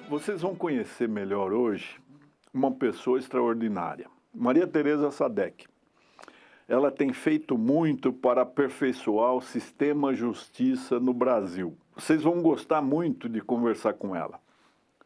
Vocês vão conhecer melhor hoje uma pessoa extraordinária, Maria Tereza Sadek. Ela tem feito muito para aperfeiçoar o sistema justiça no Brasil. Vocês vão gostar muito de conversar com ela.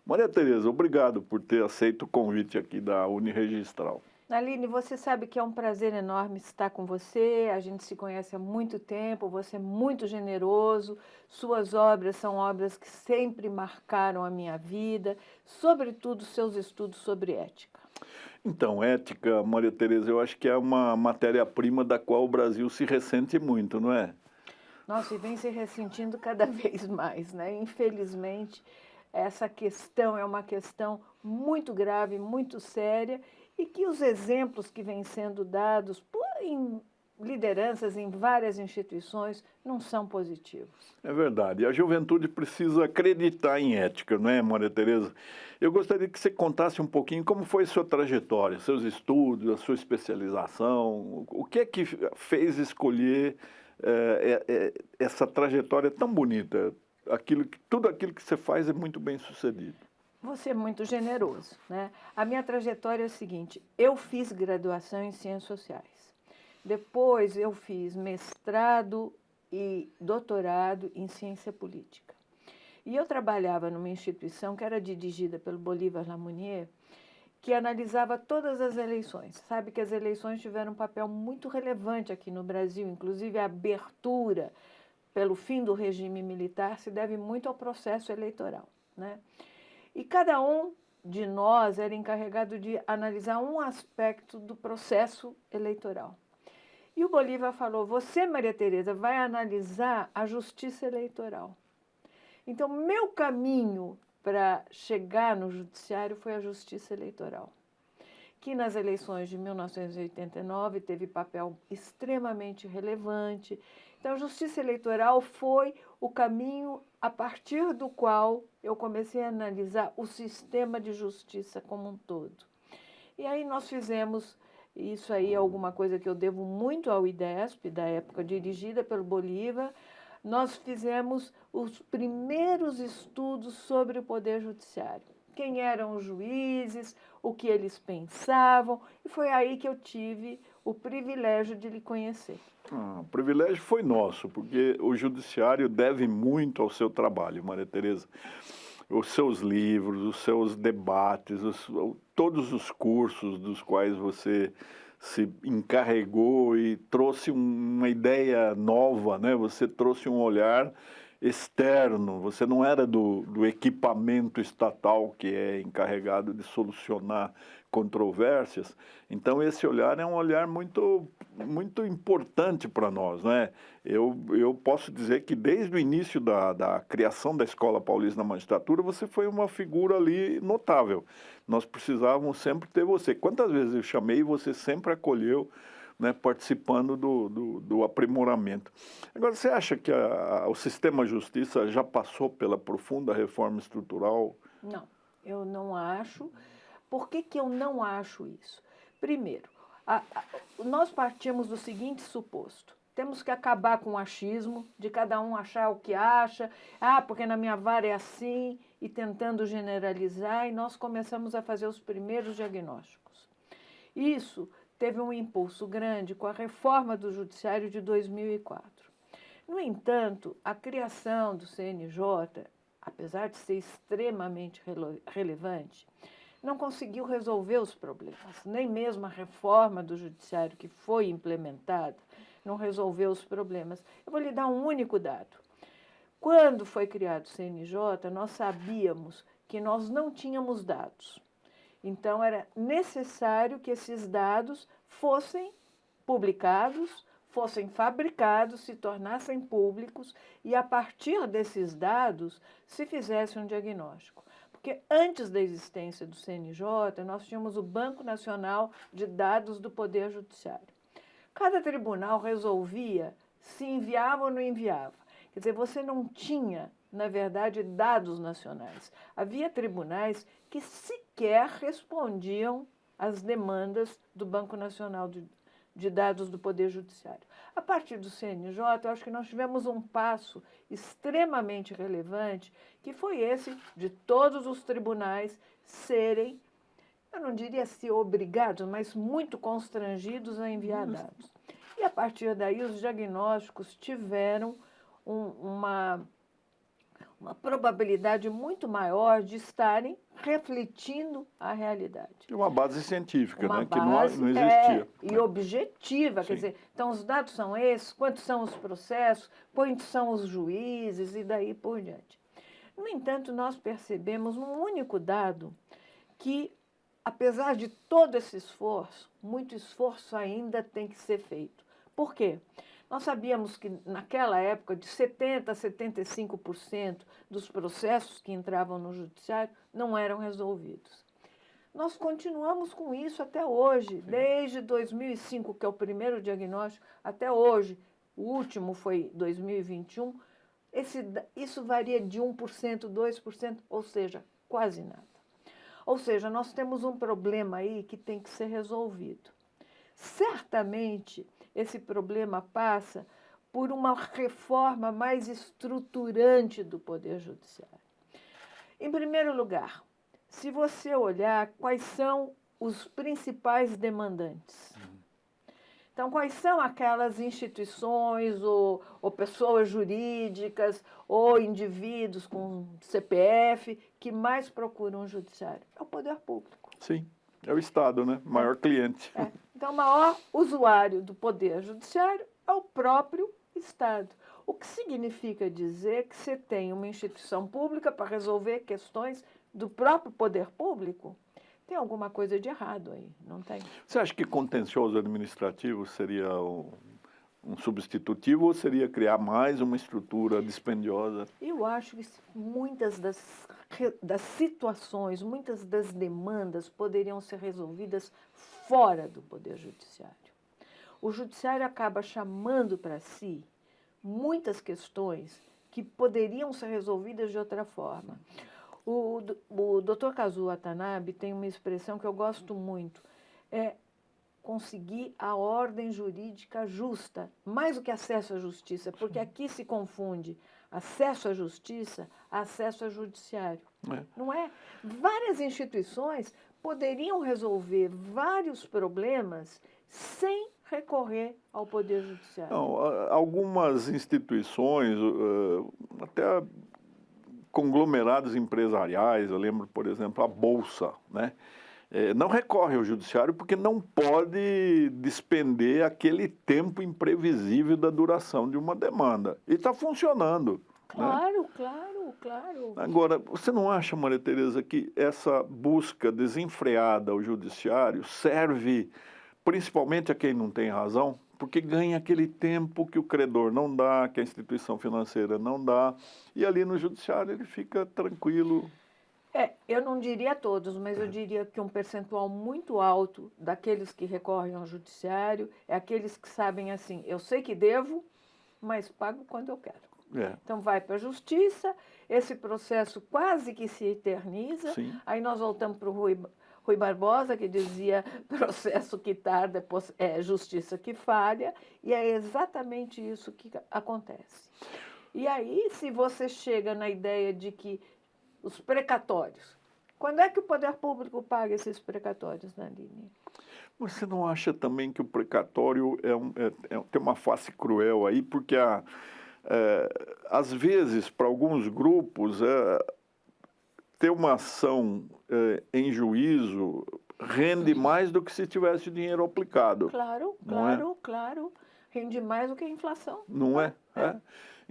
Maria Tereza, obrigado por ter aceito o convite aqui da Uniregistral. Aline, você sabe que é um prazer enorme estar com você, a gente se conhece há muito tempo, você é muito generoso, suas obras são obras que sempre marcaram a minha vida, sobretudo seus estudos sobre ética. Então, ética, Maria Tereza, eu acho que é uma matéria-prima da qual o Brasil se ressente muito, não é? Nossa, e vem se ressentindo cada vez mais, né? Infelizmente, essa questão é uma questão muito grave, muito séria, e que os exemplos que vêm sendo dados em lideranças em várias instituições não são positivos. É verdade. E a juventude precisa acreditar em ética, não é, Maria Tereza? Eu gostaria que você contasse um pouquinho como foi a sua trajetória, seus estudos, a sua especialização, o que é que fez escolher essa trajetória tão bonita? Tudo aquilo que você faz é muito bem sucedido. Você é muito generoso, né? A minha trajetória é a seguinte: eu fiz graduação em Ciências Sociais. Depois eu fiz mestrado e doutorado em Ciência Política. E eu trabalhava numa instituição que era dirigida pelo Bolívar Lamounier, que analisava todas as eleições. Sabe que as eleições tiveram um papel muito relevante aqui no Brasil, inclusive a abertura pelo fim do regime militar se deve muito ao processo eleitoral, né? E cada um de nós era encarregado de analisar um aspecto do processo eleitoral. E o Bolívar falou: você, Maria Tereza, vai analisar a justiça eleitoral. Então, meu caminho para chegar no judiciário foi a justiça eleitoral, que nas eleições de 1989 teve papel extremamente relevante. Então, a justiça eleitoral foi o caminho a partir do qual eu comecei a analisar o sistema de justiça como um todo. E aí nós fizemos, isso aí é alguma coisa que eu devo muito ao IDESP, da época dirigida pelo Bolívar, nós fizemos os primeiros estudos sobre o Poder Judiciário. Quem eram os juízes, o que eles pensavam, e foi aí que eu tive o privilégio de lhe conhecer. O privilégio foi nosso, porque o judiciário deve muito ao seu trabalho, Maria Tereza. Os seus livros, os seus debates, todos os cursos dos quais você se encarregou e trouxe uma ideia nova, né? Você trouxe um olhar externo, você não era do equipamento estatal que é encarregado de solucionar controvérsias. Então, esse olhar é um olhar muito, muito importante para nós, né? Eu posso dizer que desde o início da criação da Escola Paulista da Magistratura, você foi uma figura ali notável. Nós precisávamos sempre ter você. Quantas vezes eu chamei e você sempre acolheu, né, participando do aprimoramento. Agora, você acha que o sistema de justiça já passou pela profunda reforma estrutural? Não, eu não acho. Por que eu não acho isso? Primeiro, nós partimos do seguinte suposto: temos que acabar com o achismo, de cada um achar o que acha, porque na minha vara é assim, e tentando generalizar, e nós começamos a fazer os primeiros diagnósticos. Isso teve um impulso grande com a reforma do Judiciário de 2004. No entanto, a criação do CNJ, apesar de ser extremamente relevante, não conseguiu resolver os problemas. Nem mesmo a reforma do Judiciário que foi implementada não resolveu os problemas. Eu vou lhe dar um único dado. Quando foi criado o CNJ, nós sabíamos que nós não tínhamos dados. Então, era necessário que esses dados fossem publicados, fossem fabricados, se tornassem públicos e, a partir desses dados, se fizesse um diagnóstico. Porque antes da existência do CNJ, nós tínhamos o Banco Nacional de Dados do Poder Judiciário. Cada tribunal resolvia se enviava ou não enviava. Quer dizer, você não tinha, na verdade, dados nacionais. Havia tribunais que sequer respondiam às demandas do Banco Nacional de dados do Poder Judiciário. A partir do CNJ, eu acho que nós tivemos um passo extremamente relevante, que foi esse de todos os tribunais serem, eu não diria se obrigados, mas muito constrangidos a enviar dados. E a partir daí, os diagnósticos tiveram uma probabilidade muito maior de estarem refletindo a realidade. Uma base científica, Uma né? base, Que não existia. e objetiva, quer Sim. dizer, então os dados são esses, quantos são os processos, quantos são os juízes e daí por diante. No entanto, nós percebemos um único dado que, apesar de todo esse esforço, muito esforço ainda tem que ser feito. Por quê? Nós sabíamos que, naquela época, de 70% a 75% dos processos que entravam no judiciário não eram resolvidos. Nós continuamos com isso até hoje, desde 2005, que é o primeiro diagnóstico, até hoje. O último foi 2021. Isso varia de 1%, 2%, ou seja, quase nada. Ou seja, nós temos um problema aí que tem que ser resolvido. Certamente, esse problema passa por uma reforma mais estruturante do Poder Judiciário. Em primeiro lugar, se você olhar quais são os principais demandantes. Então, quais são aquelas instituições ou pessoas jurídicas ou indivíduos com CPF que mais procuram o judiciário? É o poder público. Sim, é o Estado, né? Maior cliente. Então, o maior usuário do poder judiciário é o próprio Estado. O que significa dizer que você tem uma instituição pública para resolver questões do próprio poder público? Tem alguma coisa de errado aí, não tem? Você acha que contencioso administrativo seria um substitutivo ou seria criar mais uma estrutura dispendiosa? Eu acho que muitas das situações, muitas das demandas poderiam ser resolvidas fora do Poder Judiciário. O Judiciário acaba chamando para si muitas questões que poderiam ser resolvidas de outra forma. O Dr. Kazuo Watanabe tem uma expressão que eu gosto muito, é conseguir a ordem jurídica justa, mais do que acesso à justiça, porque aqui se confunde acesso à justiça, acesso ao judiciário. Não é? Várias instituições poderiam resolver vários problemas sem recorrer ao Poder Judiciário. Não, algumas instituições, até conglomerados empresariais, eu lembro, por exemplo, a Bolsa, né? Não recorre ao judiciário porque não pode despender aquele tempo imprevisível da duração de uma demanda. E está funcionando. Claro, né? claro. Agora, você não acha, Maria Tereza, que essa busca desenfreada ao judiciário serve principalmente a quem não tem razão? Porque ganha aquele tempo que o credor não dá, que a instituição financeira não dá, e ali no judiciário ele fica tranquilo. Eu não diria todos, mas eu diria que um percentual muito alto daqueles que recorrem ao judiciário é aqueles que sabem assim, eu sei que devo, mas pago quando eu quero. Então vai para a justiça, esse processo quase que se eterniza, Sim. Aí nós voltamos para o Rui Barbosa, que dizia processo que tarda é justiça que falha, e é exatamente isso que acontece. E aí, se você chega na ideia de que os precatórios, quando é que o poder público paga esses precatórios, Naline? Você não acha também que o precatório tem uma face cruel aí? Porque, às vezes, para alguns grupos, ter uma ação em juízo rende mais do que se tivesse dinheiro aplicado. Claro. Rende mais do que a inflação. Não é?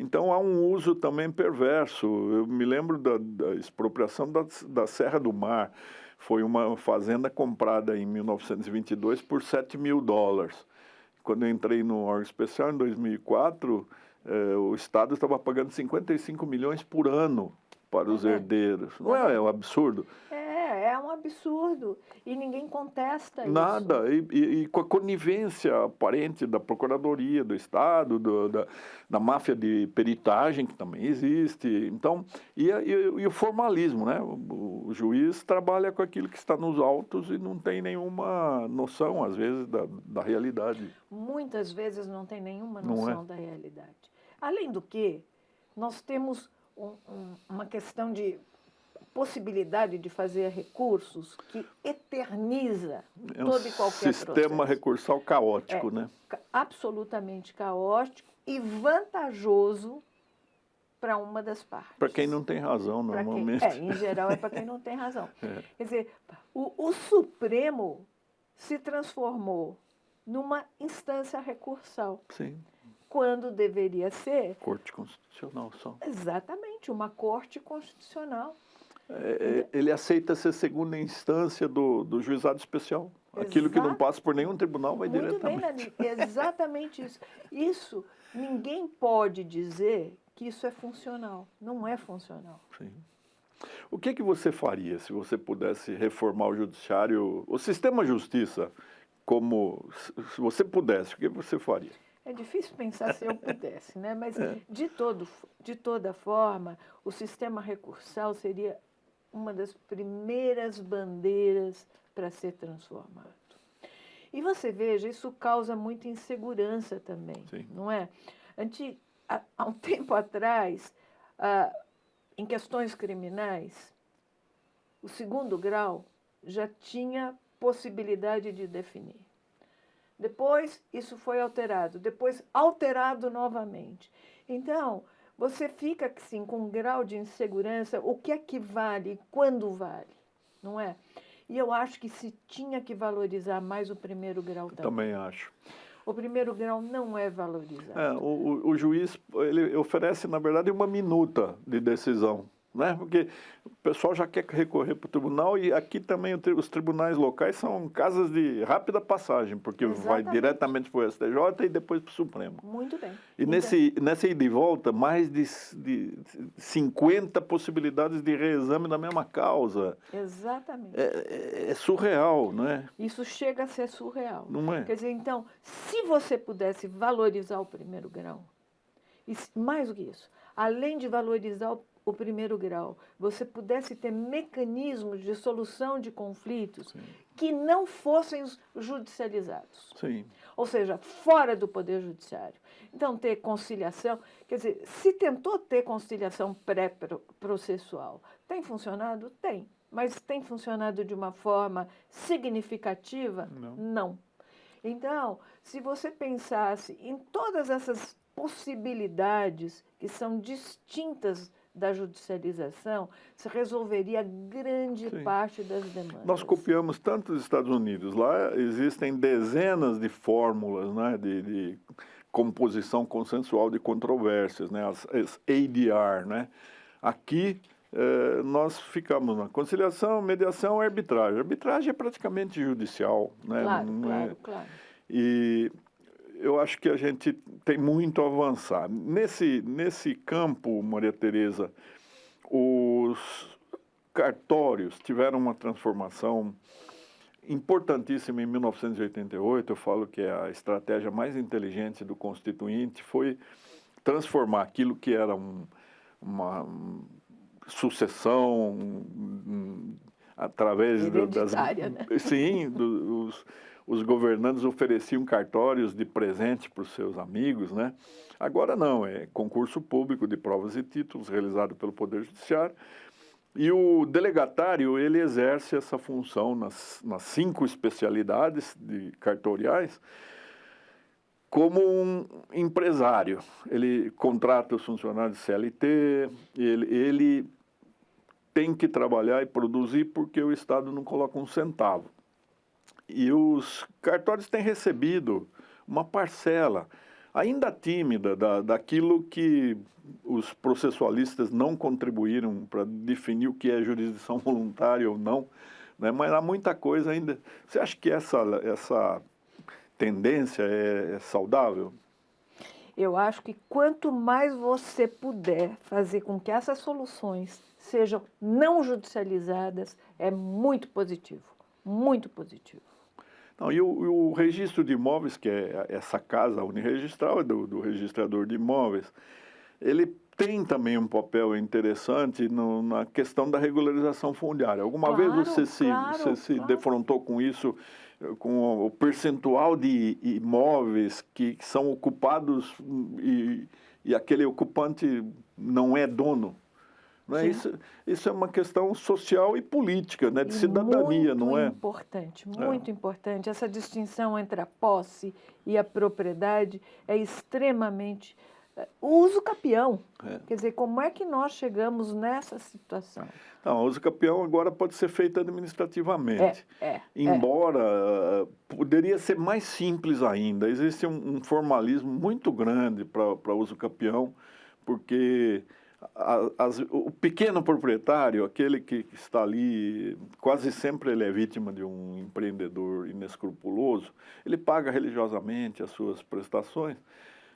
Então, há um uso também perverso. Eu me lembro da expropriação da Serra do Mar. Foi uma fazenda comprada em 1922 por $7 mil. Quando eu entrei no órgão especial, em 2004, o Estado estava pagando 55 milhões por ano para os herdeiros. Não é um absurdo? É um absurdo. E ninguém contesta isso. Nada. E com a conivência aparente da Procuradoria do Estado, da máfia de peritagem, que também existe. Então, e o formalismo, né? O juiz trabalha com aquilo que está nos autos e não tem nenhuma noção, às vezes, da realidade. Muitas vezes não tem nenhuma Não é? noção da realidade. Além do que, nós temos uma questão de possibilidade de fazer recursos que eterniza É um todo e qualquer sistema processo. recursal caótico, né? Absolutamente caótico e vantajoso para uma das partes. Para quem não tem razão, Pra quem- normalmente. em geral, é para quem não tem razão. É. Quer dizer, o Supremo se transformou numa instância recursal, Sim, quando deveria ser Corte Constitucional só. exatamente uma corte constitucional. Ele aceita ser segunda instância do juizado especial. Aquilo que não passa por nenhum tribunal vai Muito bem, diretamente. Nani, exatamente isso. Isso, ninguém pode dizer que isso é funcional. Não é funcional. Sim. O que você faria se você pudesse reformar o judiciário, o sistema de justiça, como se você pudesse, o que você faria? É difícil pensar se eu pudesse, né? Mas, de toda forma, o sistema recursal seria uma das primeiras bandeiras para ser transformado. E você veja, isso causa muita insegurança também, Sim. não é? Há um tempo atrás, em questões criminais, o segundo grau já tinha possibilidade de definir. Depois, isso foi alterado. Depois, alterado novamente. Então, você fica assim, com um grau de insegurança, o que é que vale e quando vale, não é? E eu acho que se tinha que valorizar mais o primeiro grau também. Também acho. O primeiro grau não é valorizado. O juiz ele oferece, na verdade, uma minuta de decisão, né? Porque o pessoal já quer recorrer para o tribunal e aqui também os tribunais locais são casas de rápida passagem, porque vai Exatamente. diretamente para o STJ e depois para o Supremo. Muito bem. E nessa ida e volta, mais de 50 possibilidades de reexame da mesma causa. Exatamente. É surreal, não é? Isso chega a ser surreal. Não é? Quer dizer, então, se você pudesse valorizar o primeiro grau, e mais do que isso, além de valorizar o primeiro grau, você pudesse ter mecanismos de solução de conflitos que não fossem judicializados. Sim. Ou seja, fora do Poder Judiciário. Então, ter conciliação, quer dizer, se tentou ter conciliação pré-processual, tem funcionado? Tem. Mas tem funcionado de uma forma significativa? Não. Então, se você pensasse em todas essas possibilidades que são distintas da judicialização, se resolveria grande parte das demandas. Nós copiamos tanto os Estados Unidos. Lá existem dezenas de fórmulas, né, de composição consensual de controvérsias, né, as ADR. Né? Aqui, nós ficamos na conciliação, mediação e arbitragem. A arbitragem é praticamente judicial. Né? Claro. E eu acho que a gente tem muito a avançar. Nesse campo, Maria Tereza, os cartórios tiveram uma transformação importantíssima em 1988. Eu falo que a estratégia mais inteligente do Constituinte foi transformar aquilo que era uma sucessão através hereditária, né? Sim, os governantes ofereciam cartórios de presente para os seus amigos, né? Agora não, é concurso público de provas e títulos realizado pelo Poder Judiciário. E o delegatário, ele exerce essa função nas 5 especialidades cartoriais como um empresário. Ele contrata os funcionários CLT, ele tem que trabalhar e produzir porque o Estado não coloca um centavo. E os cartórios têm recebido uma parcela, ainda tímida, daquilo que os processualistas não contribuíram para definir o que é jurisdição voluntária ou não, né? Mas há muita coisa ainda. Você acha que essa tendência é saudável? Eu acho que quanto mais você puder fazer com que essas soluções sejam não judicializadas, é muito positivo, muito positivo. Não, e o registro de imóveis, que é essa casa uniregistral do registrador de imóveis, ele tem também um papel interessante na questão da regularização fundiária. Alguma vez você se defrontou com isso, com o percentual de imóveis que são ocupados e aquele ocupante não é dono? Não é? Isso é uma questão social e política, né? De cidadania, não é? Muito importante. Essa distinção entre a posse e a propriedade é extremamente... O uso capião. Quer dizer, como é que nós chegamos nessa situação? Não, o uso capião agora pode ser feito administrativamente. Embora poderia ser mais simples ainda. Existe um formalismo muito grande para uso capião, porque o pequeno proprietário, aquele que está ali, quase sempre ele é vítima de um empreendedor inescrupuloso, ele paga religiosamente as suas prestações.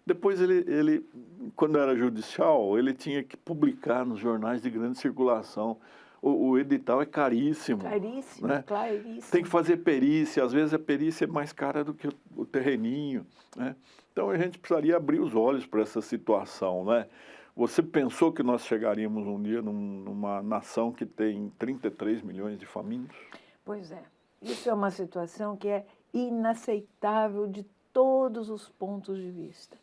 Depois ele, quando era judicial, ele tinha que publicar nos jornais de grande circulação. O edital é caríssimo. Caríssimo, né? Caríssimo. Tem que fazer perícia, às vezes a perícia é mais cara do que o terreninho, né? Então a gente precisaria abrir os olhos para essa situação, né? Você pensou que nós chegaríamos um dia numa nação que tem 33 milhões de famintos? Pois é. Isso é uma situação que é inaceitável de todos os pontos de vista.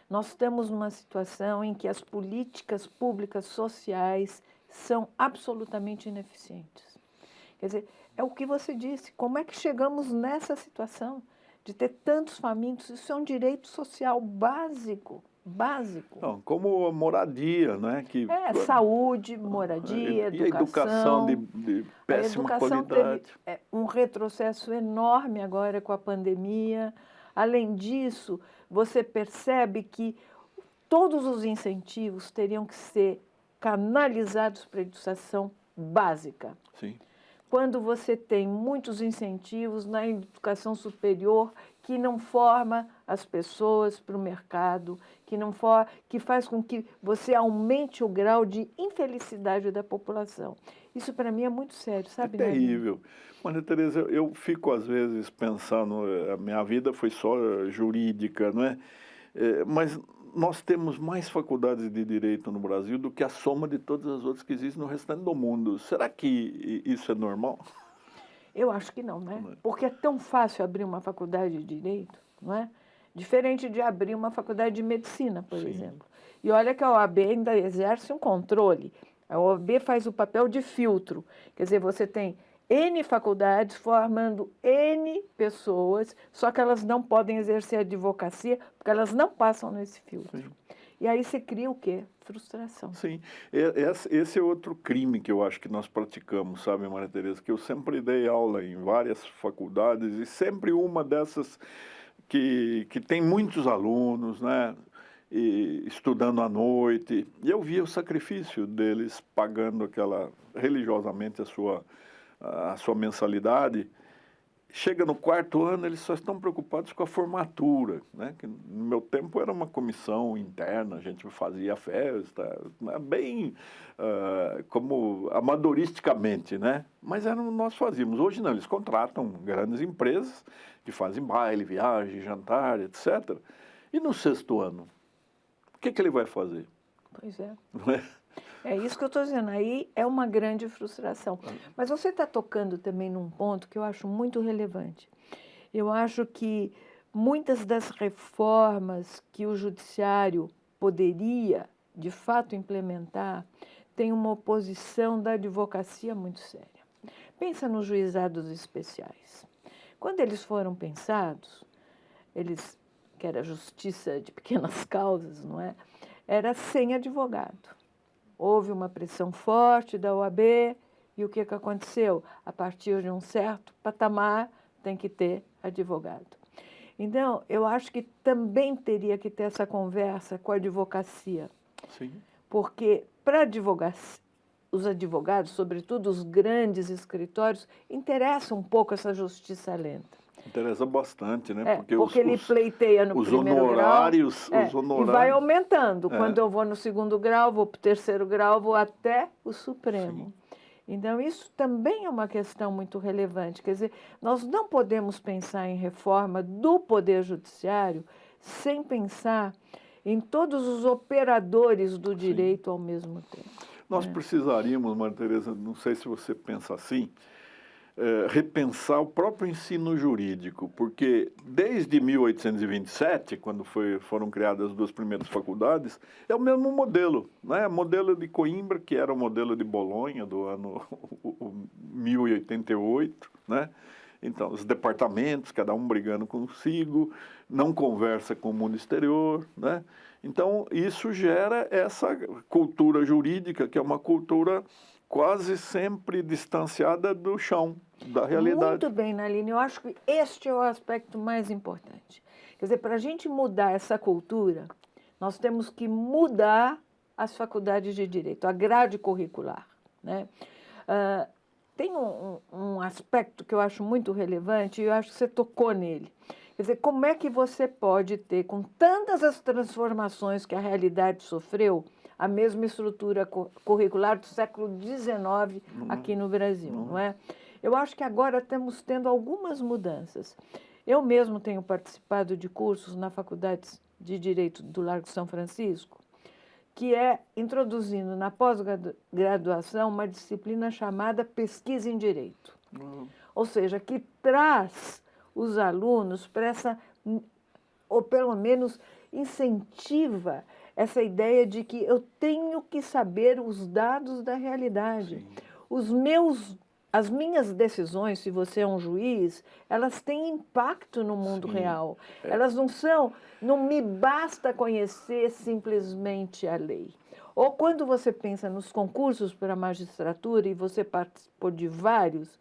Nós estamos numa situação em que as políticas públicas sociais são absolutamente ineficientes. Quer dizer, é o que você disse, como é que chegamos nessa situação de ter tantos famintos? Isso é um direito social básico. Não, como a moradia, né? Saúde, moradia, educação. E a educação de péssima qualidade. A educação teve um retrocesso enorme agora com a pandemia. Além disso, você percebe que todos os incentivos teriam que ser canalizados para a educação básica. Sim. Quando você tem muitos incentivos na educação superior que não forma as pessoas para o mercado, que faz com que você aumente o grau de infelicidade da população. Isso, para mim, é muito sério, sabe? É terrível. Maria Tereza, eu fico, às vezes, pensando, a minha vida foi só jurídica, não é? Mas nós temos mais faculdades de direito no Brasil do que a soma de todas as outras que existem no restante do mundo. Será que isso é normal? Eu acho que não, né? Porque é tão fácil abrir uma faculdade de direito, não é? Diferente de abrir uma faculdade de medicina, por exemplo. E olha que a OAB ainda exerce um controle. A OAB faz o papel de filtro. Quer dizer, você tem N faculdades formando N pessoas, só que elas não podem exercer advocacia porque elas não passam nesse filtro. Sim. E aí você cria o quê? Frustração. Sim. Esse é outro crime que eu acho que nós praticamos, sabe, Maria Tereza? Que eu sempre dei aula em várias faculdades e sempre uma dessas que tem muitos alunos, né? E estudando à noite. E eu via o sacrifício deles pagando religiosamente a sua mensalidade. Chega no quarto ano, eles só estão preocupados com a formatura, né? Que no meu tempo era uma comissão interna, a gente fazia festa, bem como amadoristicamente, né? Mas nós fazíamos. Hoje não, eles contratam grandes empresas que fazem baile, viagem, jantar, etc. E no sexto ano, o que ele vai fazer? Pois é. Não é? É isso que eu estou dizendo, aí é uma grande frustração. Mas você está tocando também num ponto que eu acho muito relevante. Eu acho que muitas das reformas que o judiciário poderia, de fato, implementar, têm uma oposição da advocacia muito séria. Pensa nos juizados especiais. Quando eles foram pensados, que era justiça de pequenas causas, não é? Era sem advogado. Houve uma pressão forte da OAB e o que aconteceu? A partir de um certo patamar tem que ter advogado. Então, eu acho que também teria que ter essa conversa com a advocacia. Sim. Porque para os advogados, sobretudo os grandes escritórios, interessa um pouco essa justiça lenta. Interessa bastante, né? Porque ele pleiteia no primeiro honorários, grau. Os honorários. E vai aumentando. Quando eu vou no segundo grau, vou para o terceiro grau, vou até o Supremo. Sim. Então, isso também é uma questão muito relevante. Quer dizer, nós não podemos pensar em reforma do Poder Judiciário sem pensar em todos os operadores do direito ao mesmo tempo. Nós precisaríamos, Maria Tereza, não sei se você pensa assim, repensar o próprio ensino jurídico, porque desde 1827, quando foram criadas as duas primeiras faculdades, é o mesmo modelo, né? O modelo de Coimbra, que era o modelo de Bolonha, do ano 1088, né? Então, os departamentos, cada um brigando consigo, não conversa com o mundo exterior, né? Então, isso gera essa cultura jurídica, que é uma cultura quase sempre distanciada do chão, da realidade. Muito bem, Naline. Eu acho que este é o aspecto mais importante. Quer dizer, para a gente mudar essa cultura, nós temos que mudar as faculdades de direito, a grade curricular, né? Tem um aspecto que eu acho muito relevante e eu acho que você tocou nele. Quer dizer, como é que você pode ter, com tantas as transformações que a realidade sofreu, a mesma estrutura curricular do século XIX aqui no Brasil, não é? Eu acho que agora estamos tendo algumas mudanças. Eu mesmo tenho participado de cursos na Faculdade de Direito do Largo São Francisco, que é introduzindo na pós-graduação uma disciplina chamada Pesquisa em Direito. Ou seja, que traz os alunos para essa, ou pelo menos incentiva essa ideia de que eu tenho que saber os dados da realidade. As minhas decisões, se você é um juiz, elas têm impacto no mundo real. Elas não me basta conhecer simplesmente a lei. Ou quando você pensa nos concursos para a magistratura, e você participou de vários,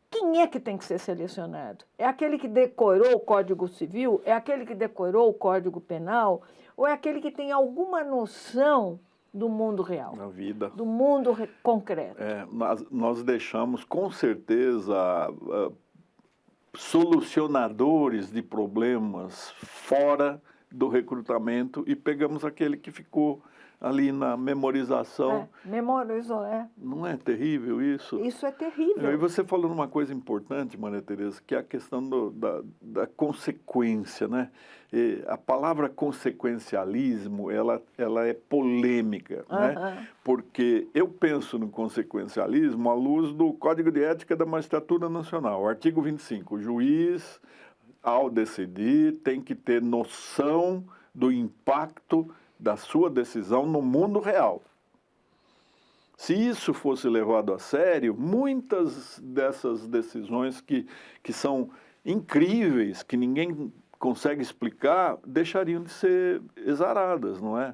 quem é que tem que ser selecionado? É aquele que decorou o Código Civil? É aquele que decorou o Código Penal? Ou é aquele que tem alguma noção do mundo real? Na vida. Do mundo concreto. Nós deixamos, com certeza, solucionadores de problemas fora do recrutamento e pegamos aquele que ficou ali na memorização. Memorizou, Não é terrível isso? Isso é terrível. E você falou numa coisa importante, Maria Tereza, que é a questão da consequência, né? E a palavra consequencialismo, ela é polêmica, né? Porque eu penso no consequencialismo à luz do Código de Ética da Magistratura Nacional, artigo 25. O juiz, ao decidir, tem que ter noção do impacto da sua decisão no mundo real. Se isso fosse levado a sério, muitas dessas decisões que são incríveis, que ninguém consegue explicar, deixariam de ser exaradas, não é?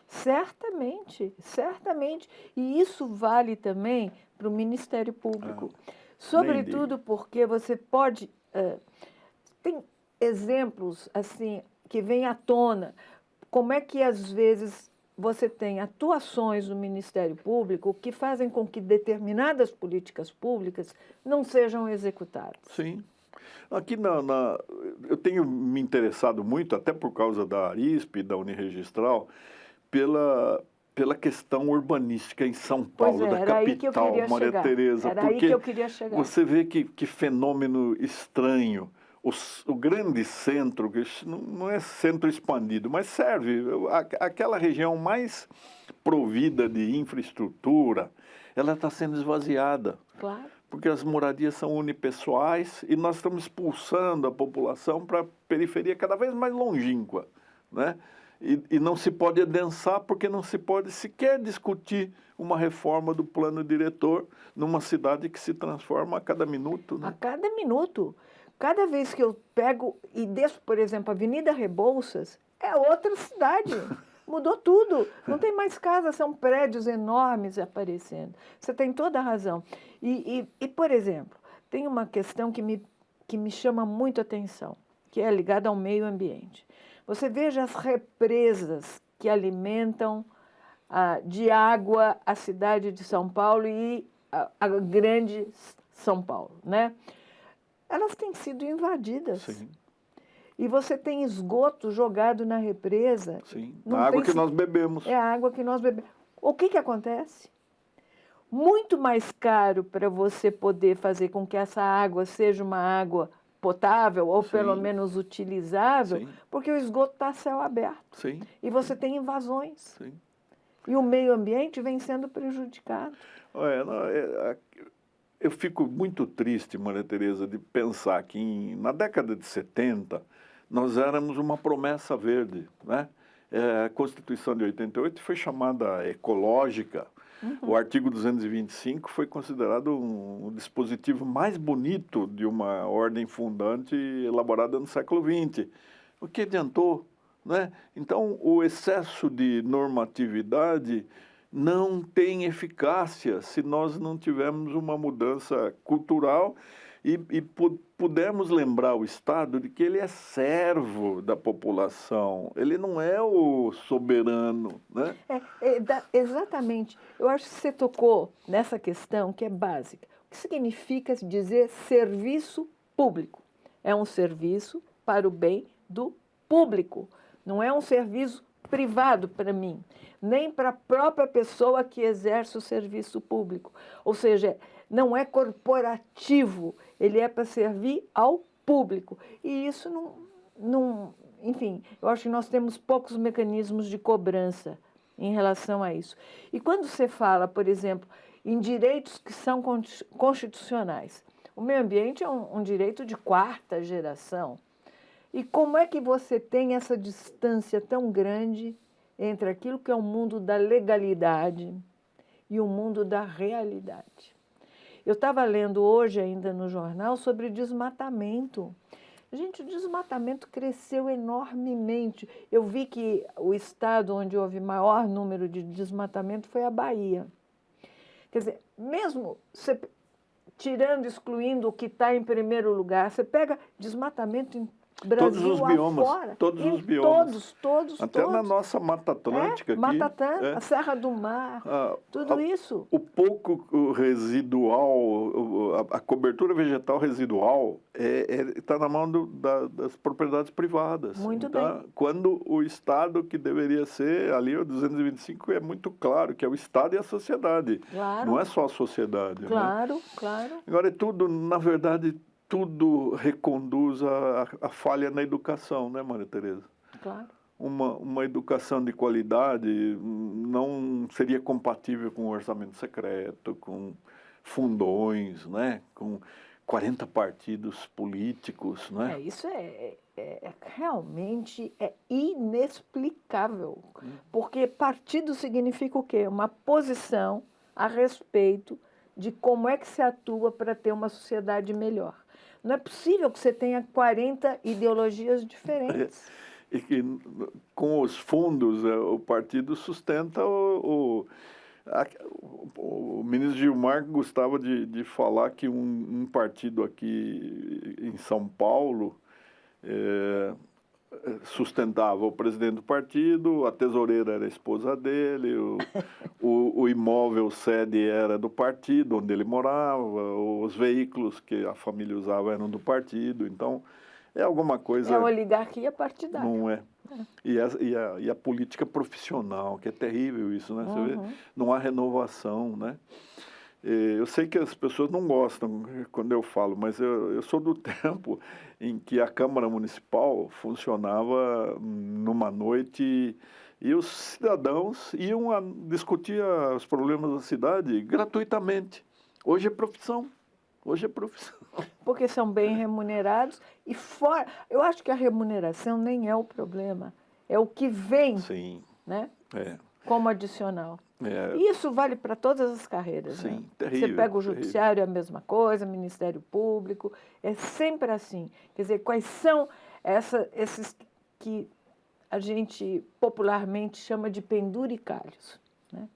Certamente, certamente. E isso vale também para o Ministério Público. Sobretudo porque você pode... tem exemplos assim que vêm à tona. Como é que, às vezes, você tem atuações do Ministério Público que fazem com que determinadas políticas públicas não sejam executadas? Sim. Aqui eu tenho me interessado muito, até por causa da Arisp e da Uniregistral, pela questão urbanística em São Paulo, da capital, Maria Tereza. Era aí que eu queria chegar. Você vê que fenômeno estranho. O grande centro, que não é centro expandido, mas serve, aquela região mais provida de infraestrutura, ela está sendo esvaziada. Claro. Porque as moradias são unipessoais e nós estamos expulsando a população para a periferia cada vez mais longínqua, né? E não se pode adensar porque não se pode sequer discutir uma reforma do plano diretor numa cidade que se transforma a cada minuto. Né? A cada minuto. Cada vez que eu pego e desço, por exemplo, a Avenida Rebouças, é outra cidade. Mudou tudo. Não tem mais casa, são prédios enormes aparecendo. Você tem toda a razão. E por exemplo, tem uma questão que me chama muito a atenção, que é ligada ao meio ambiente. Você veja as represas que alimentam de água a cidade de São Paulo e a grande São Paulo, né? Elas têm sido invadidas. Sim. E você tem esgoto jogado na represa. Sim, a água que nós bebemos. É a água que nós bebemos. O que acontece? Muito mais caro para você poder fazer com que essa água seja uma água potável ou Sim. pelo menos utilizável, Sim. porque o esgoto está a céu aberto. Sim. E você tem invasões. Sim. E o meio ambiente vem sendo prejudicado. Olha, eu fico muito triste, Maria Tereza, de pensar que na década de 70 nós éramos uma promessa verde, né? A Constituição de 88 foi chamada ecológica. O artigo 225 foi considerado um dispositivo mais bonito de uma ordem fundante elaborada no século XX. O que adiantou, né? Então, o excesso de normatividade não tem eficácia se nós não tivermos uma mudança cultural e pudermos lembrar o Estado de que ele é servo da população, ele não é o soberano, né? Exatamente. Eu acho que você tocou nessa questão que é básica. O que significa dizer serviço público? É um serviço para o bem do público, não é um serviço privado para mim, nem para a própria pessoa que exerce o serviço público. Ou seja, não é corporativo, ele é para servir ao público. E isso não, enfim, eu acho que nós temos poucos mecanismos de cobrança em relação a isso. E quando você fala, por exemplo, em direitos que são constitucionais, o meio ambiente é um direito de quarta geração. E como é que você tem essa distância tão grande entre aquilo que é o mundo da legalidade e o mundo da realidade? Eu estava lendo hoje ainda no jornal sobre desmatamento. Gente, o desmatamento cresceu enormemente. Eu vi que o estado onde houve maior número de desmatamento foi a Bahia. Quer dizer, mesmo você tirando, excluindo o que está em primeiro lugar, você pega desmatamento em Brasil todos os biomas, afora. todos os biomas. Todos. Até na nossa Mata Atlântica aqui. Mata Atlântica, a Serra do Mar, tudo isso. O pouco residual, a cobertura vegetal residual está na mão das propriedades privadas. Muito então, bem. Quando o Estado, que deveria ser, ali o 225 é muito claro, que é o Estado e a sociedade. Claro. Não é só a sociedade. Claro, né? Claro. Agora, na verdade, tudo reconduz à falha na educação, né, Maria Tereza? Claro. Uma educação de qualidade não seria compatível com o orçamento secreto, com fundões, né, com 40 partidos políticos, né? Isso realmente inexplicável, porque partido significa o quê? Uma posição a respeito de como é que se atua para ter uma sociedade melhor. Não é possível que você tenha 40 ideologias diferentes. E que com os fundos o partido sustenta o ministro Gilmar gostava de falar que um partido aqui em São Paulo sustentava o presidente do partido, a tesoureira era a esposa dele, o imóvel sede era do partido onde ele morava, os veículos que a família usava eram do partido, então é alguma coisa... É a oligarquia partidária. Não é. E a política profissional, que é terrível isso, né? Você vê, não há renovação, né? Eu sei que as pessoas não gostam quando eu falo, mas eu sou do tempo em que a Câmara Municipal funcionava numa noite e os cidadãos iam discutir os problemas da cidade gratuitamente. Hoje é profissão. Porque são bem remunerados e fora... Eu acho que a remuneração nem é o problema, é o que vem. Sim. Né? É. Como adicional. E isso vale para todas as carreiras. Sim, né? terrível. Você pega o judiciário, é a mesma coisa, Ministério Público, é sempre assim. Quer dizer, quais são esses que a gente popularmente chama de penduricalhos? Né?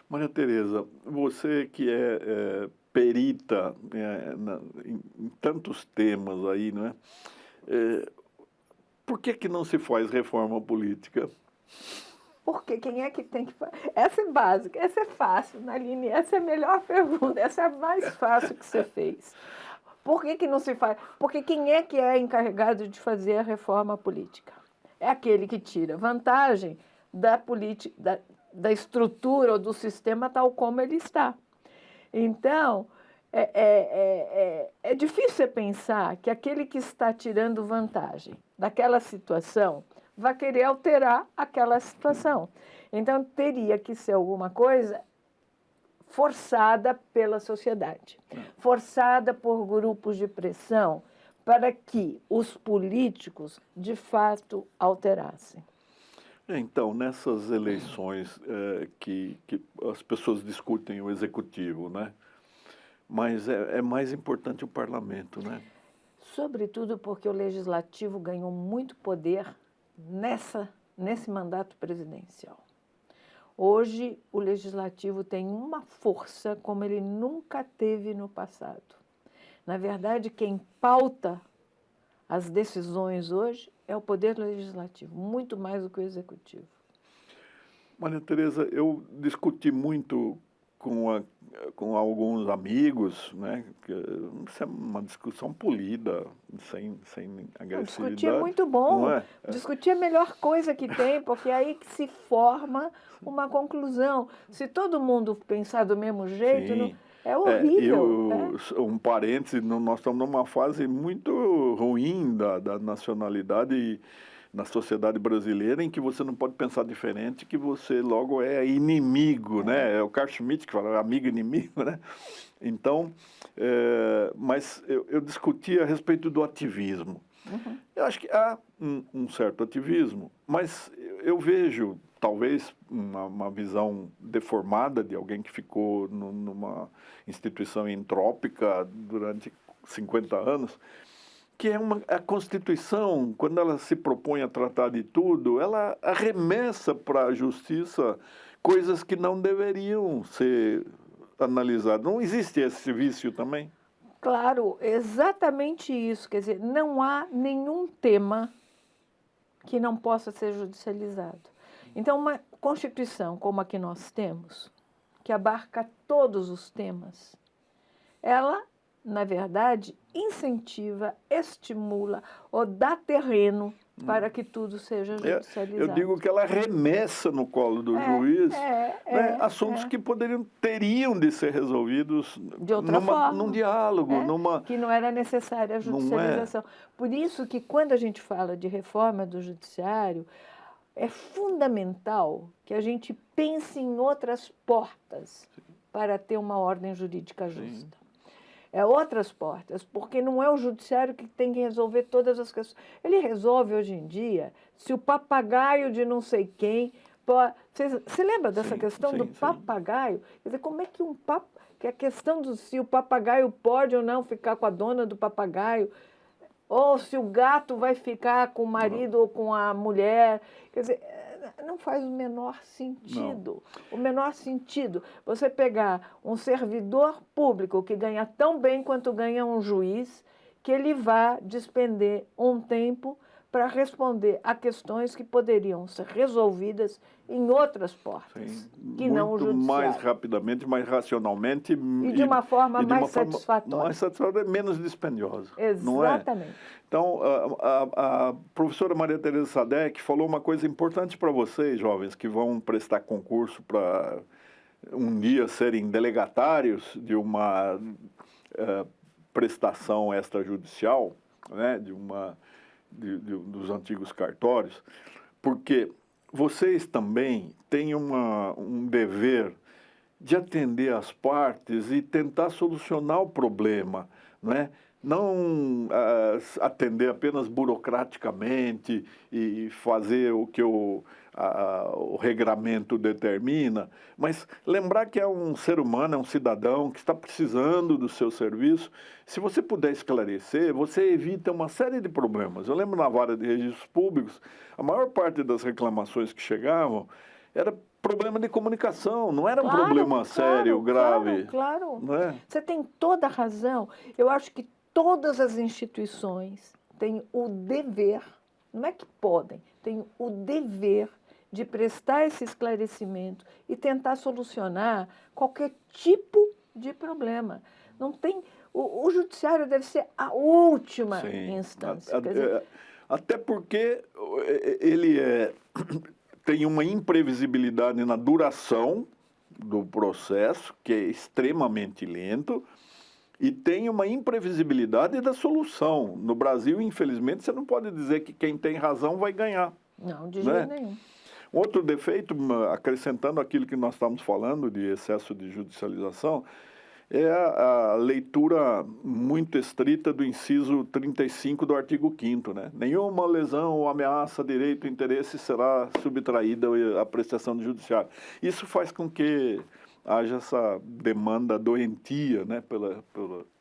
Maria Tereza, você que é perita em tantos temas aí, não é? Por que não se faz reforma política? Porque quem é que tem que fazer? Essa é básica, essa é fácil, Naline, essa é a melhor pergunta, essa é a mais fácil que você fez. Por que não se faz? Porque quem é que é encarregado de fazer a reforma política? É aquele que tira vantagem da política, da estrutura ou do sistema tal como ele está. Então, é difícil você pensar que aquele que está tirando vantagem daquela situação vai querer alterar aquela situação. Então, teria que ser alguma coisa forçada pela sociedade, forçada por grupos de pressão, para que os políticos, de fato, alterassem. Então, nessas eleições que as pessoas discutem o executivo, né? Mas é mais importante o parlamento, né? Sobretudo porque o legislativo ganhou muito poder nesse mandato presidencial. Hoje, o legislativo tem uma força como ele nunca teve no passado. Na verdade, quem pauta as decisões hoje é o poder legislativo, muito mais do que o executivo. Maria Tereza, eu discuti muito com alguns amigos, né? Isso é uma discussão polida, sem agressividade. Discutir é muito bom. Não é? Discutir é a melhor coisa que tem, porque é aí que se forma uma conclusão. Se todo mundo pensar do mesmo jeito, não, é horrível. Um parêntese, nós estamos numa fase muito ruim da nacionalidade na sociedade brasileira, em que você não pode pensar diferente, que você logo é inimigo, né? É o Carl Schmitt que fala amigo e inimigo, né? Então, mas eu discuti a respeito do ativismo. Uhum. Eu acho que há um certo ativismo, mas eu vejo, talvez, uma visão deformada de alguém que ficou numa instituição entrópica durante 50 anos, que é a Constituição, quando ela se propõe a tratar de tudo, ela arremessa para a justiça coisas que não deveriam ser analisadas. Não existe esse vício também? Claro, exatamente isso. Quer dizer, não há nenhum tema que não possa ser judicializado. Então, uma Constituição como a que nós temos, que abarca todos os temas, ela, na verdade, incentiva, estimula ou dá terreno para que tudo seja judicializado. Eu digo que ela arremessa no colo do juiz assuntos que teriam de ser resolvidos de outra forma, num diálogo. Que não era necessária a judicialização. Por isso que quando a gente fala de reforma do judiciário, é fundamental que a gente pense em outras portas para ter uma ordem jurídica justa. É outras portas, porque não é o judiciário que tem que resolver todas as questões. Ele resolve hoje em dia se o papagaio de não sei quem... Você lembra dessa questão do papagaio? Quer dizer, como é que que a questão do se o papagaio pode ou não ficar com a dona do papagaio, ou se o gato vai ficar com o marido ou com a mulher. Quer dizer, não faz o menor sentido. Não. O menor sentido. Você pegar um servidor público que ganha tão bem quanto ganha um juiz, que ele vá despender um tempo para responder a questões que poderiam ser resolvidas em outras portas, que não o judiciário. Muito mais rapidamente, mais racionalmente. E de uma forma mais satisfatória. Mais satisfatória, menos dispendiosa. Exatamente. Não é? Então, a professora Maria Tereza Sadek falou uma coisa importante para vocês, jovens, que vão prestar concurso para um dia serem delegatários de uma prestação extrajudicial, né, dos antigos cartórios, porque vocês também têm um dever de atender as partes e tentar solucionar o problema, não é? Não atender apenas burocraticamente e fazer o que o regramento determina, mas lembrar que é um ser humano, é um cidadão que está precisando do seu serviço. Se você puder esclarecer, você evita uma série de problemas. Eu lembro na vara de registros públicos, a maior parte das reclamações que chegavam era problema de comunicação, não era um problema sério, grave. Claro. Não é? Você tem toda a razão. Eu acho que todas as instituições têm o dever, não é que podem, têm o dever de prestar esse esclarecimento e tentar solucionar qualquer tipo de problema. Não tem, o judiciário deve ser a última instância. Até porque ele tem uma imprevisibilidade na duração do processo, que é extremamente lento, e tem uma imprevisibilidade da solução. No Brasil, infelizmente, você não pode dizer que quem tem razão vai ganhar. Não, de Né? jeito nenhum. Outro defeito, acrescentando aquilo que nós estamos falando de excesso de judicialização, é a leitura muito estrita do inciso 35 do artigo 5º, né? Nenhuma lesão ou ameaça a direito ou interesse será subtraída à prestação do judiciário. Isso faz com que haja essa demanda doentia, né, pela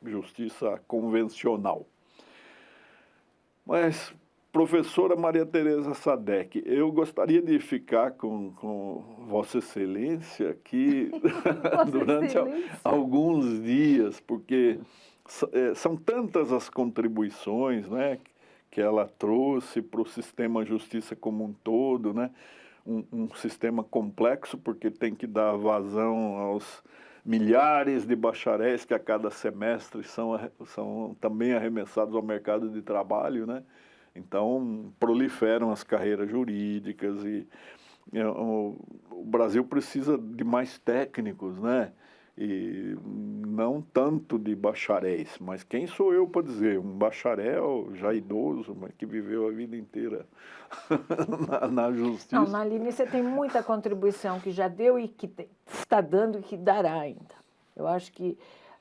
justiça convencional. Mas, professora Maria Tereza Sadek, eu gostaria de ficar com Vossa Excelência aqui durante alguns dias, porque são tantas as contribuições, né, que ela trouxe para o sistema justiça como um todo, né, um sistema complexo, porque tem que dar vazão aos milhares de bacharéis que a cada semestre são também arremessados ao mercado de trabalho, né? Então, proliferam as carreiras jurídicas e o Brasil precisa de mais técnicos, né? E não tanto de bacharéis, mas quem sou eu para dizer? Um bacharel já idoso, mas que viveu a vida inteira na justiça. Não, Naline, você tem muita contribuição que já deu e que está dando e que dará ainda. Eu acho que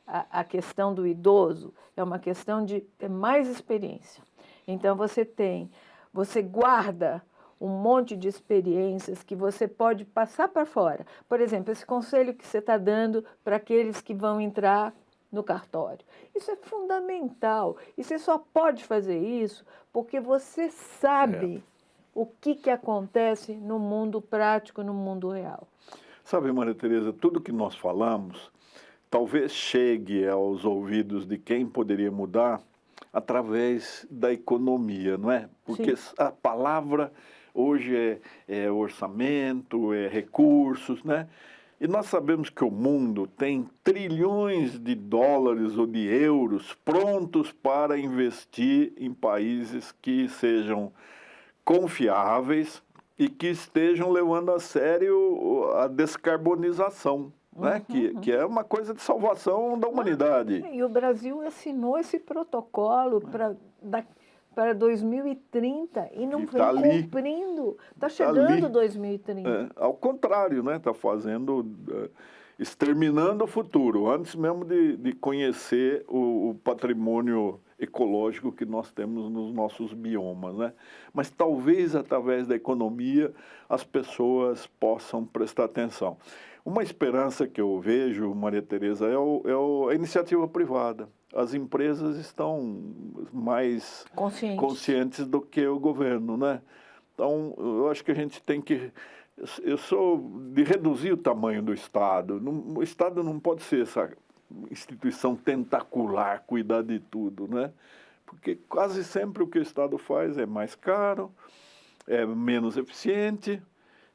a questão do idoso é uma questão de ter mais experiência. Então, você guarda um monte de experiências que você pode passar para fora. Por exemplo, esse conselho que você está dando para aqueles que vão entrar no cartório. Isso é fundamental. E você só pode fazer isso porque você sabe o que acontece no mundo prático, no mundo real. Sabe, Maria Tereza, tudo que nós falamos talvez chegue aos ouvidos de quem poderia mudar através da economia, não é? Porque sim, a palavra hoje é orçamento, é recursos, né? E nós sabemos que o mundo tem trilhões de dólares ou de euros prontos para investir em países que sejam confiáveis e que estejam levando a sério a descarbonização. Né? Que é uma coisa de salvação da humanidade. E o Brasil assinou esse protocolo para 2030 e não vem cumprindo. Está chegando 2030. Ao contrário, né? Está exterminando o futuro, antes mesmo de conhecer o patrimônio ecológico que nós temos nos nossos biomas, né? Mas talvez através da economia as pessoas possam prestar atenção. Uma esperança que eu vejo, Maria Tereza, é a iniciativa privada. As empresas estão mais conscientes do que o governo, né? Então, eu acho que a gente tem que... Eu sou de reduzir o tamanho do Estado. O Estado não pode ser essa instituição tentacular, cuidar de tudo, né? Porque quase sempre o que o Estado faz é mais caro, é menos eficiente,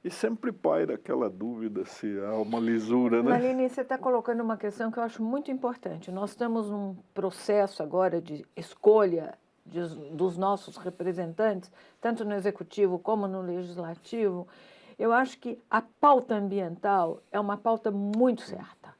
e sempre paira aquela dúvida se há uma lisura, né? Naline, você está colocando uma questão que eu acho muito importante. Nós estamos num processo agora de escolha dos nossos representantes, tanto no Executivo como no Legislativo. Eu acho que a pauta ambiental é uma pauta muito certa.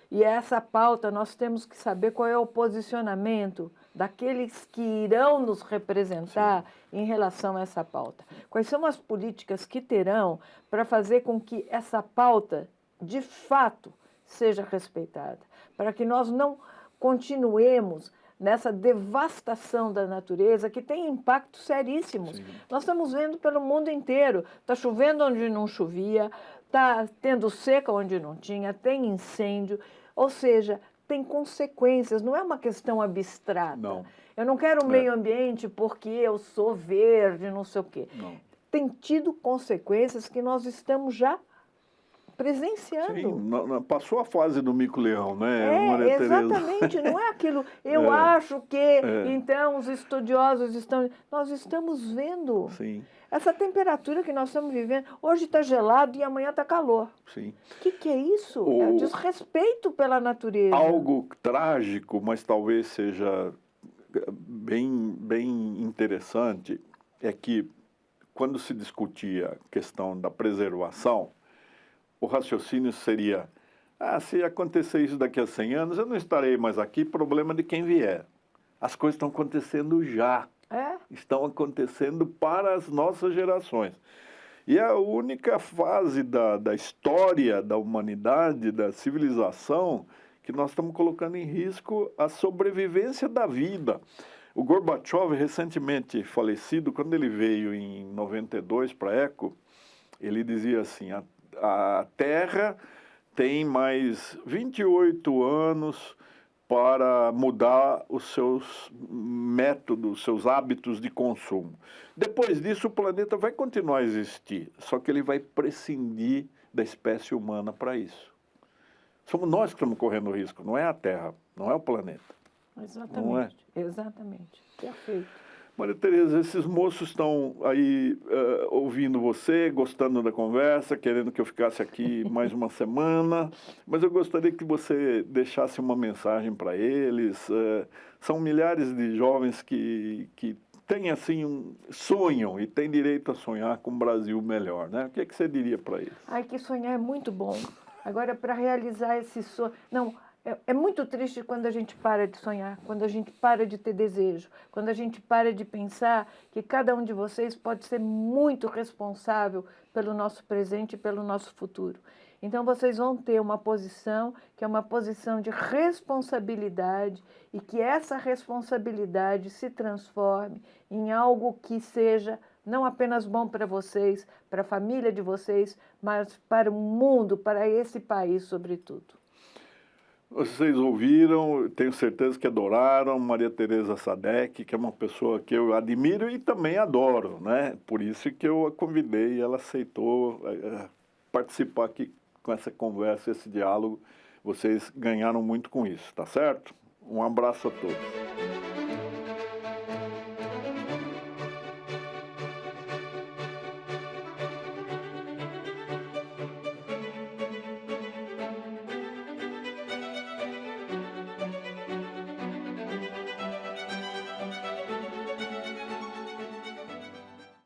E essa pauta nós temos que saber qual é o posicionamento daqueles que irão nos representar em relação a essa pauta. Quais são as políticas que terão para fazer com que essa pauta, de fato, seja respeitada, para que nós não continuemos nessa devastação da natureza que tem impactos seríssimos. Sim. Nós estamos vendo pelo mundo inteiro. Está chovendo onde não chovia, está tendo seca onde não tinha, tem incêndio, ou seja, tem consequências, não é uma questão abstrata. Não. Eu não quero o meio ambiente porque eu sou verde, não sei o quê. Não. Tem tido consequências que nós estamos já presenciando. Sim, passou a fase do mico-leão, né, Maria exatamente, Tereza? Não é aquilo, eu acho que, então, os estudiosos estão... Nós estamos vendo. Sim. Essa temperatura que nós estamos vivendo, hoje está gelado e amanhã está calor. Sim. O que é isso? É desrespeito pela natureza. Algo trágico, mas talvez seja bem interessante, é que quando se discutia a questão da preservação, o raciocínio seria se acontecer isso daqui a 100 anos, eu não estarei mais aqui, problema de quem vier. As coisas estão acontecendo já. Estão acontecendo para as nossas gerações. E a única fase da história da humanidade, da civilização, que nós estamos colocando em risco a sobrevivência da vida. O Gorbachev, recentemente falecido, quando ele veio em 92 para a ECO, ele dizia assim, a Terra tem mais 28 anos para mudar os seus métodos, os seus hábitos de consumo. Depois disso, o planeta vai continuar a existir, só que ele vai prescindir da espécie humana para isso. Somos nós que estamos correndo risco, não é a Terra, não é o planeta. Exatamente, não é? Exatamente. Perfeito. Maria Tereza, esses moços estão aí ouvindo você, gostando da conversa, querendo que eu ficasse aqui mais uma semana, mas eu gostaria que você deixasse uma mensagem para eles. São milhares de jovens que têm, assim, sonham e têm direito a sonhar com um Brasil melhor, né? O que é que você diria para eles? Ai, que sonhar é muito bom. Agora, para realizar esse sonho... Não, é muito triste quando a gente para de sonhar, quando a gente para de ter desejo, quando a gente para de pensar que cada um de vocês pode ser muito responsável pelo nosso presente e pelo nosso futuro. Então, vocês vão ter uma posição que é uma posição de responsabilidade e que essa responsabilidade se transforme em algo que seja não apenas bom para vocês, para a família de vocês, mas para o mundo, para esse país, sobretudo. Vocês ouviram, tenho certeza que adoraram Maria Tereza Sadek, que é uma pessoa que eu admiro e também adoro, né? Por isso que eu a convidei e ela aceitou participar aqui com essa conversa, esse diálogo. Vocês ganharam muito com isso, tá certo? Um abraço a todos.